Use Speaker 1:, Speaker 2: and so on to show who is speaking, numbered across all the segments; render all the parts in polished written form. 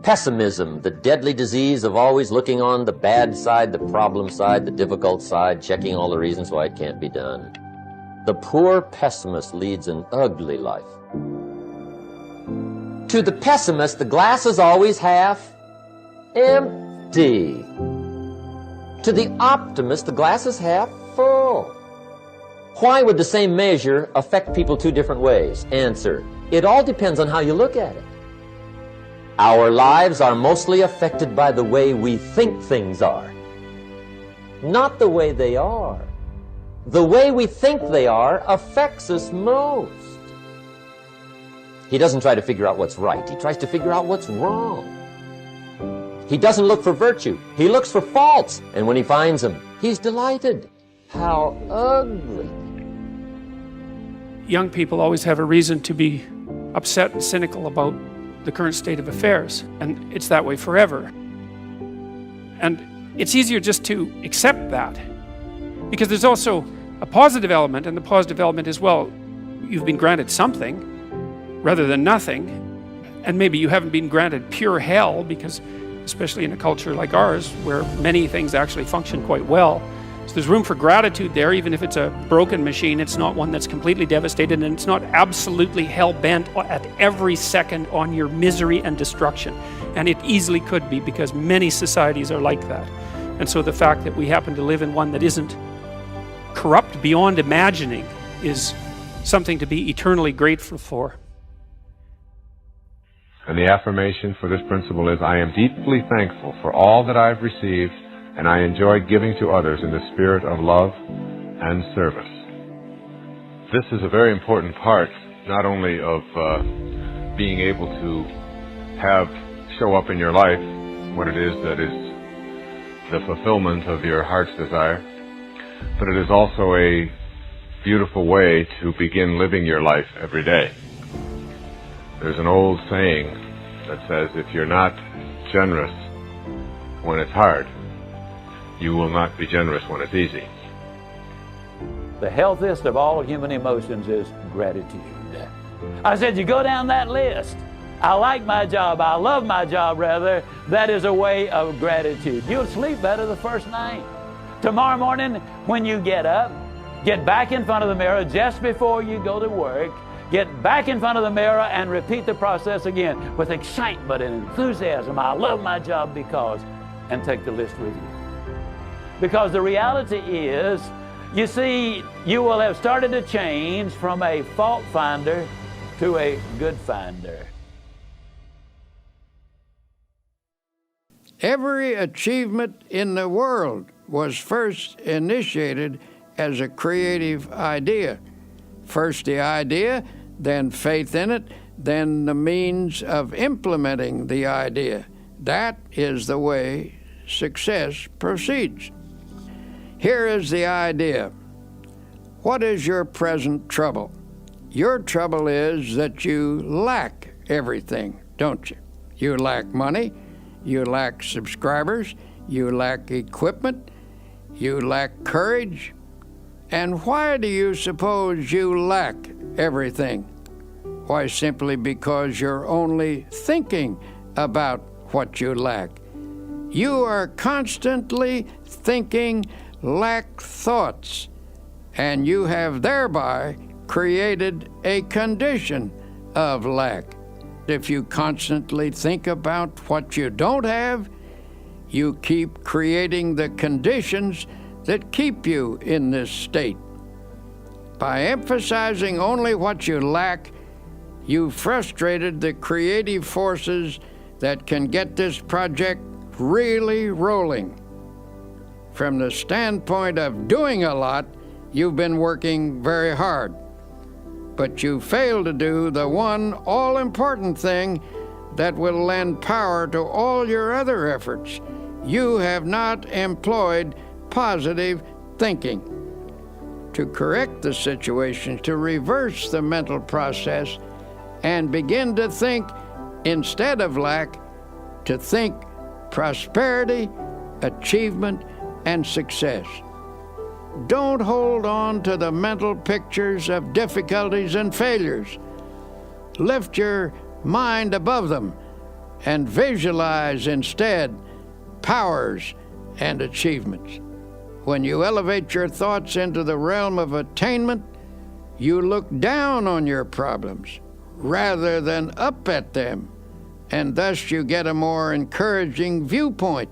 Speaker 1: Pessimism, the deadly disease of always looking on the bad side, the problem side, the difficult side, checking all the reasons why it can't be done. The poor pessimist leads an ugly life. To the pessimist, the glass is always half empty. To the optimist, the glass is half full. Why would the same measure affect people two different ways? Answer: it all depends on how you look at it. Our lives are mostly affected by the way we think things are, not the way they are. The way we think they are affects us most. He doesn't try to figure out what's right. He tries to figure out what's wrong. He doesn't look for virtue. He looks for faults. And when he finds them, he's delighted. How ugly.
Speaker 2: Young people always have a reason to be upset and cynical about the current state of affairs, and it's that way forever. And it's easier just to accept that, because there's also a positive element, and the positive element is, well, you've been granted something rather than nothing, and maybe you haven't been granted pure hell, because especially in a culture like ours where many things actually function quite well, so there's room for gratitude there. Even if it's a broken machine, it's not one that's completely devastated, and it's not absolutely hell-bent at every second on your misery and destruction. And it easily could be, because many societies are like that. And so the fact that we happen to live in one that isn't corrupt beyond imagining is something to be eternally grateful for.
Speaker 3: And the affirmation for this principle is, I am deeply thankful for all that I've received, and I enjoy giving to others in the spirit of love and service. This is a very important part, not only of being able to show up in your life what it is that is the fulfillment of your heart's desire, but it is also a beautiful way to begin living your life every day. There's an old saying that says, if you're not generous when it's hard, you will not be generous when it's easy.
Speaker 4: The healthiest of all human emotions is gratitude. I said, you go down that list. I like my job, I love my job rather. That is a way of gratitude. You'll sleep better the first night. Tomorrow morning when you get up, get back in front of the mirror just before you go to work. Get back in front of the mirror and repeat the process again with excitement and enthusiasm. I love my job because, and take the list with you. Because the reality is, you see, you will have started to change from a fault finder to a good finder.
Speaker 5: Every achievement in the world was first initiated as a creative idea. First the idea, then faith in it, then the means of implementing the idea. That is the way success proceeds. Here is the idea. What is your present trouble? Your trouble is that you lack everything, don't you? You lack money, you lack subscribers, you lack equipment, you lack courage. And why do you suppose you lack everything? Why, simply because you're only thinking about what you lack. You are constantly thinking lack thoughts, and you have thereby created a condition of lack. If you constantly think about what you don't have, you keep creating the conditions that keep you in this state. By emphasizing only what you lack, you frustrated the creative forces that can get this project really rolling. From the standpoint of doing a lot, you've been working very hard, but you failed to do the one all-important thing that will lend power to all your other efforts. You have not employed positive thinking. To correct the situation, to reverse the mental process, and begin to think, instead of lack, to think prosperity, achievement, and success. Don't hold on to the mental pictures of difficulties and failures. Lift your mind above them and visualize instead powers and achievements. When you elevate your thoughts into the realm of attainment, you look down on your problems rather than up at them, and thus you get a more encouraging viewpoint.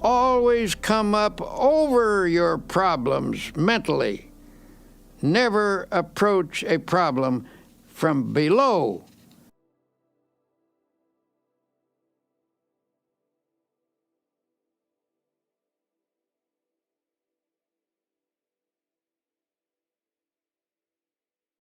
Speaker 5: Always come up over your problems mentally. Never approach a problem from below